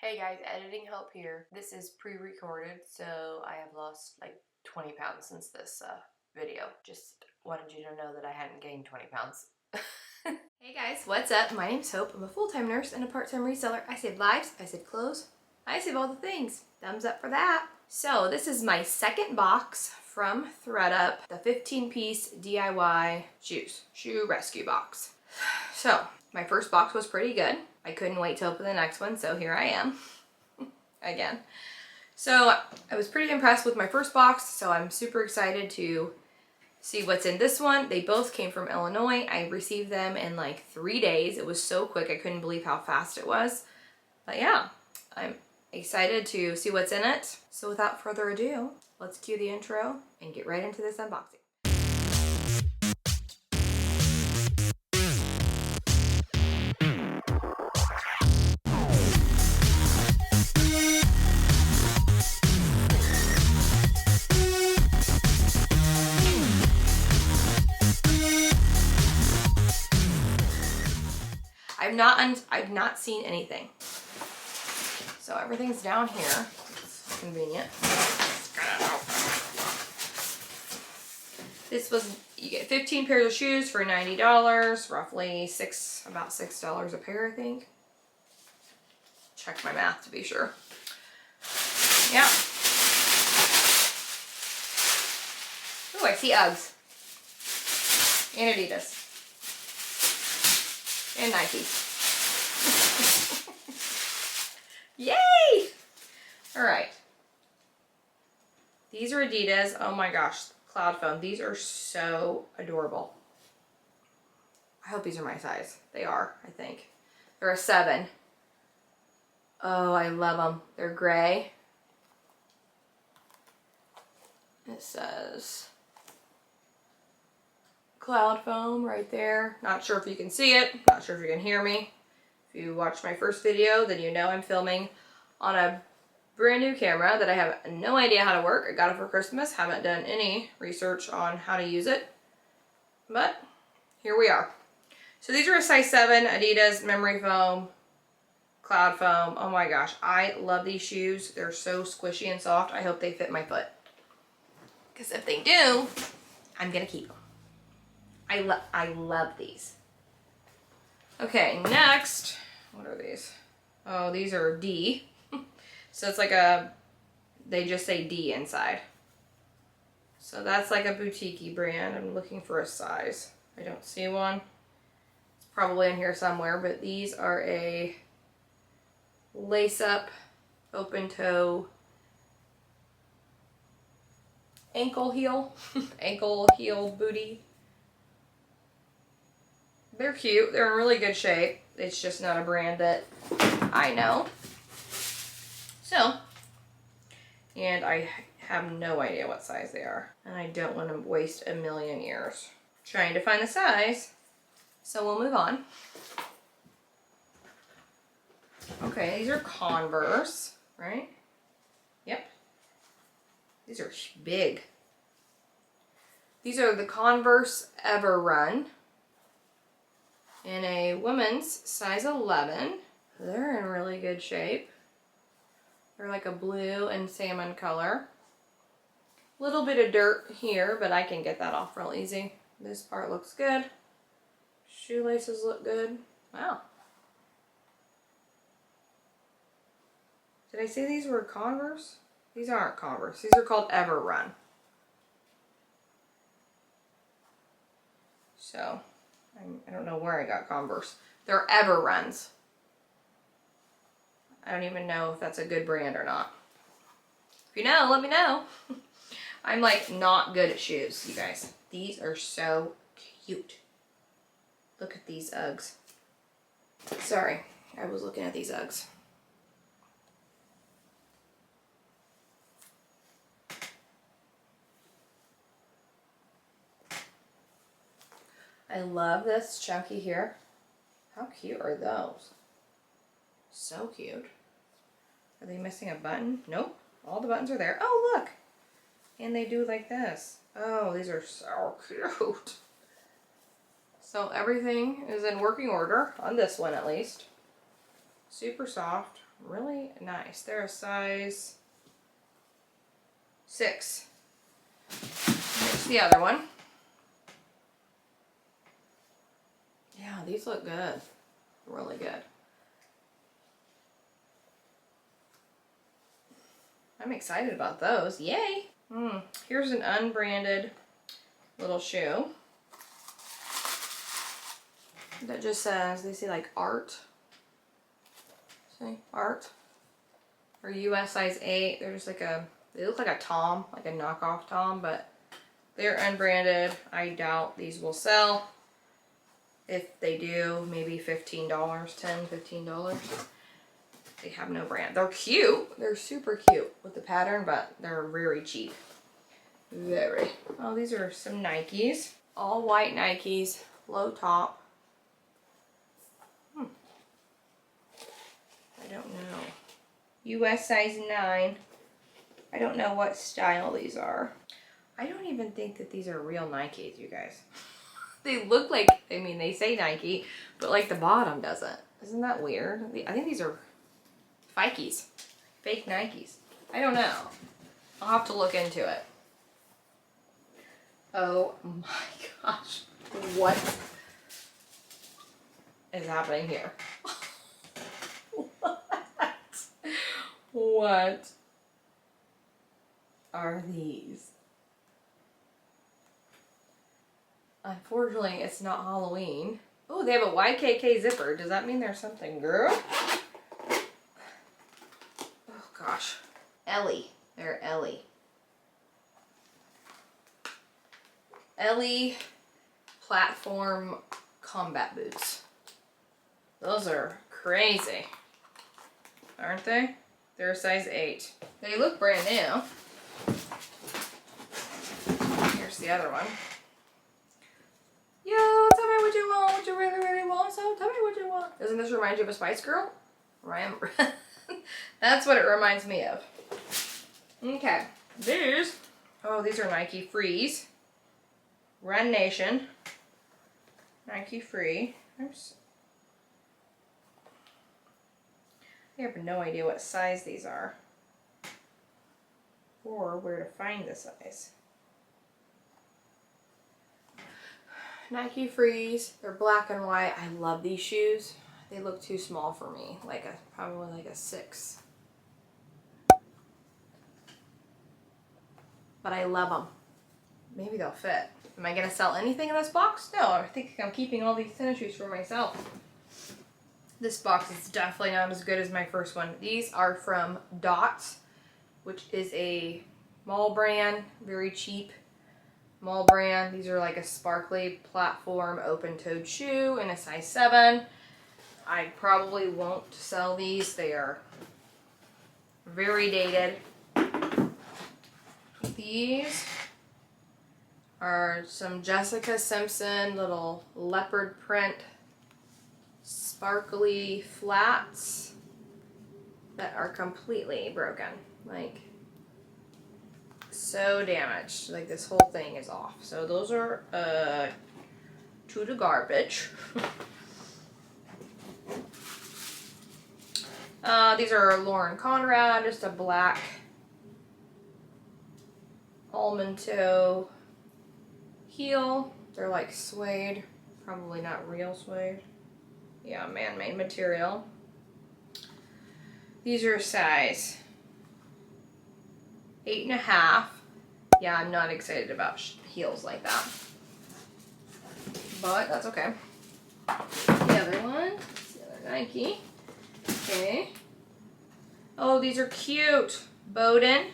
Hey guys, editing help here. This is pre-recorded, so I have lost like 20 pounds since this video. Just wanted you to know that I hadn't gained 20 pounds. Hey guys, what's up? My name's Hope. I'm a full-time nurse and a part-time reseller. I save lives, I save clothes, I save all the things. Thumbs up for that. So this is my second box from Thredup, the 15-piece DIY shoe rescue box. So my first box was pretty good. I couldn't wait to open the next one, so here I am again. So I was pretty impressed with my first box, so I'm super excited to see what's in this one. They both came from Illinois. I received them in like 3 days. It was so quick. I couldn't believe how fast it was. But yeah, I'm excited to see what's in it. So without further ado, let's cue the intro and get right into this unboxing. I've not seen anything. So everything's down here. It's convenient. This was, you get 15 pairs of shoes for $90, roughly about $6 a pair, I think. Check my math to be sure. Yeah. Oh, I see Uggs. And Adidas. And Nike. Yay! Alright. These are Adidas. Oh my gosh. Cloud foam. These are so adorable. I hope these are my size. They are, I think. They're a 7. Oh, I love them. They're gray. It says cloud foam right there. Not sure if you can see it. Not sure if you can hear me. If you watched my first video, then you know I'm filming on a brand new camera that I have no idea how to work. I got it for Christmas. Haven't done any research on how to use it. But here we are. So these are a size 7 Adidas memory foam, cloud foam. Oh my gosh, I love these shoes. They're so squishy and soft. I hope they fit my foot. Because if they do, I'm gonna keep them. I love these. Okay, next, what are these? Oh, these are D. So it's like they just say D inside. So that's like a boutique-y brand. I'm looking for a size. I don't see one. It's probably in here somewhere, but these are a lace-up, open-toe, ankle heel booty. They're cute. They're in really good shape. It's just not a brand that I know. So, and I have no idea what size they are. And I don't want to waste a million years trying to find the size. So we'll move on. Okay, these are Converse, right? Yep. These are big. These are the Converse Ever Run in a woman's size 11. They're in really good shape. They're like a blue and salmon color. Little bit of dirt here, but I can get that off real easy. This part looks good. Shoelaces look good. Wow. Did I say these were Converse? These aren't Converse. These are called Ever Run. So, I don't know where I got Converse. They're Ever Runs. I don't even know if that's a good brand or not. If you know, let me know. I'm like not good at shoes, you guys. These are so cute. Look at these Uggs. Sorry, I was looking at these Uggs. I love this chunky here. How cute are those? So cute. Are they missing a button? Nope. All the buttons are there. Oh, look. And they do like this. Oh, these are so cute. So everything is in working order, on this one at least. Super soft, really nice. They're a size 6. Here's the other one. Yeah, these look good. Really good. I'm excited about those. Yay! Here's an unbranded little shoe that just says, they say like art. See? Art. Or US size 8. They're just like they look like a Tom, like a knockoff Tom, but they're unbranded. I doubt these will sell. If they do, maybe $15, $10, $15. They have no brand. They're cute. They're super cute with the pattern, but they're very cheap. Very. Oh, these are some Nikes. All white Nikes. Low top. I don't know. US size 9. I don't know what style these are. I don't even think that these are real Nikes, you guys. They look like, I mean, they say Nike, but like the bottom doesn't. Isn't that weird? I think these are Fikes. Fake Nikes. I don't know. I'll have to look into it. Oh my gosh. What is happening here? What are these? Unfortunately, it's not Halloween. Oh, they have a YKK zipper. Does that mean there's something, girl? Oh gosh. Ellie. They're Ellie. Ellie platform combat boots. Those are crazy. Aren't they? They're a size 8. They look brand new. Here's the other one. Yo, tell me what you want, what you really, really want, so tell me what you want. Doesn't this remind you of a Spice Girl? That's what it reminds me of. Okay, these are Nike Freeze. Run Nation. Nike Free. Oops. I have no idea what size these are. Or where to find the size. Nike Freeze. They're black and white. I love these shoes. They look too small for me. Probably like a 6. But I love them. Maybe they'll fit. Am I going to sell anything in this box? No, I think I'm keeping all these tennis shoes for myself. This box is definitely not as good as my first one. These are from Dots, which is a mall brand, very cheap mall brand. These are like a sparkly platform open-toed shoe in a size 7. I probably won't sell these. They are very dated. These are some Jessica Simpson little leopard print sparkly flats that are completely broken, like so damaged, like this whole thing is off. So those are to the garbage. These are Lauren Conrad, just a black almond toe heel. They're like suede, probably not real suede. Yeah, man-made material. These are size 8.5. Yeah, I'm not excited about heels like that, but that's okay. The other one, the other Nike. Okay. Oh, these are cute. Bowden.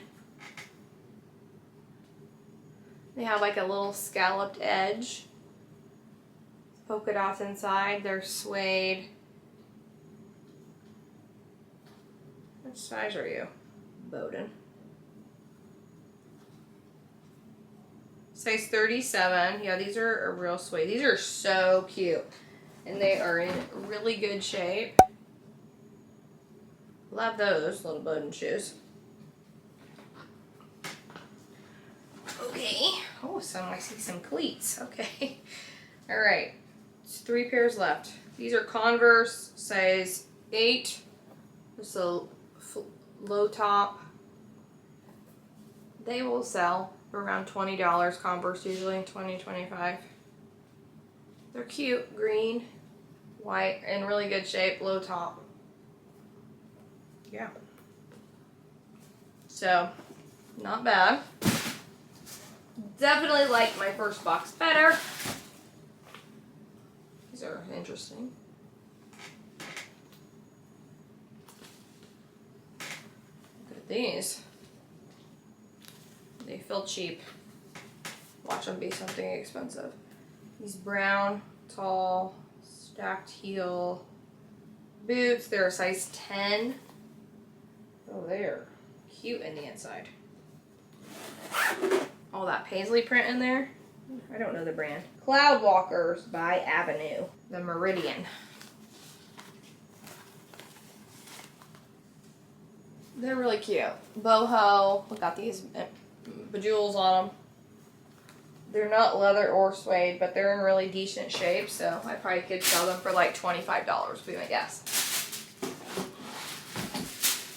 They have like a little scalloped edge. Polka dots inside. They're suede. What size are you, Bowden? Size 37. Yeah, these are a real suede. These are so cute. And they are in really good shape. Love those little Bowden shoes. Okay. Oh, I see some cleats. Okay. All right. It's 3 pairs left. These are Converse size 8. Just a low top. They will sell for around $20. Converse usually $20, $25. They're cute, green, white, in really good shape, low top. Yeah. So, not bad. Definitely like my first box better. These are interesting. Look at these. They feel cheap. Watch them be something expensive. These brown, tall, stacked heel boots. They're a size 10. Oh, they're cute in the inside. All that paisley print in there. I don't know the brand. Cloud Walkers by Avenue. The Meridian. They're really cute. Boho. We got these bejewels on them. They're not leather or suede, but they're in really decent shape, so I probably could sell them for like $25, would be my guess.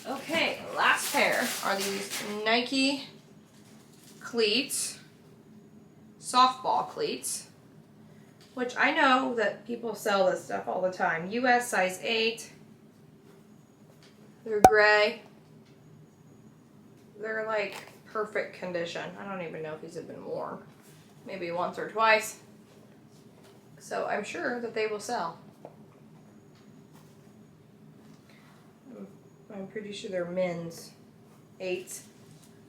Okay, last pair are these Nike cleats, softball cleats, which I know that people sell this stuff all the time. US size 8. They're gray. They're like perfect condition. I don't even know if these have been worn. Maybe once or twice. So I'm sure that they will sell. I'm pretty sure they're men's 8s.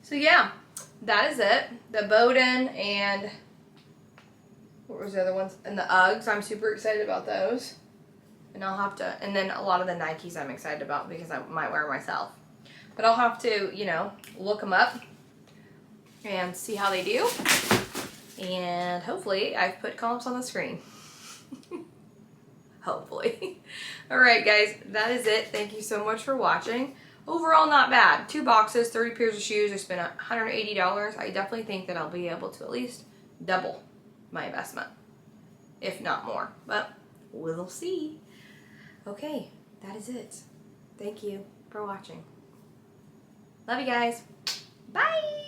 So yeah, that is it. The Bowden and what was the other ones? And the Uggs. I'm super excited about those. And I'll have to, and then a lot of the Nikes I'm excited about because I might wear myself. But I'll have to, you know, look them up and see how they do. And hopefully I've put comps on the screen. Hopefully. Alright guys, that is it. Thank you so much for watching. Overall, not bad. 2 boxes, 30 pairs of shoes. I spent $180. I definitely think that I'll be able to at least double my investment, if not more. But we'll see. Okay, that is it. Thank you for watching. Love you guys. Bye!